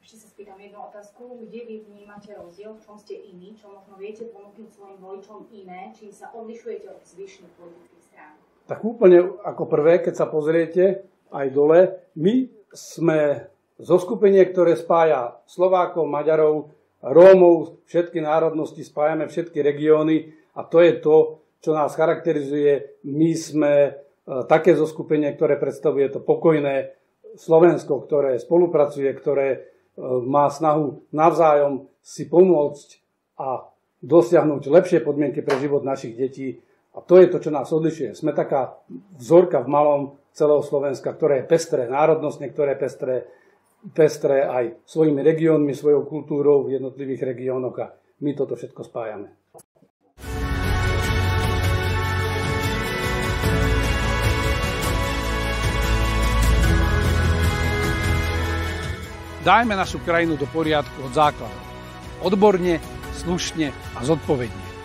Ešte sa spýtam jednu otázku. Kde vy vnímate rozdiel, v čom ste iní, čo možno viete ponúknuť svojim voličom iné, čím sa odlišujete od zvyšných politických strán? Tak úplne ako prvé, keď sa pozriete aj dole, my sme zoskupenie, ktoré spája Slovákov, Maďarov, Rómov, všetky národnosti, spájame všetky regióny a to je to, čo nás charakterizuje. My sme také zoskupenie, ktoré predstavuje to pokojné Slovensko, ktoré spolupracuje, ktoré má snahu navzájom si pomôcť a dosiahnuť lepšie podmienky pre život našich detí. A to je to, čo nás odlišuje. Sme taká vzorka v malom celého Slovenska, ktoré je pestré národnostne, ktoré je pestré aj svojimi regiónmi, svojou kultúrou v jednotlivých regiónoch a my toto všetko spájame. Dajme našu krajinu do poriadku od základov. Odborne, slušne a zodpovedne.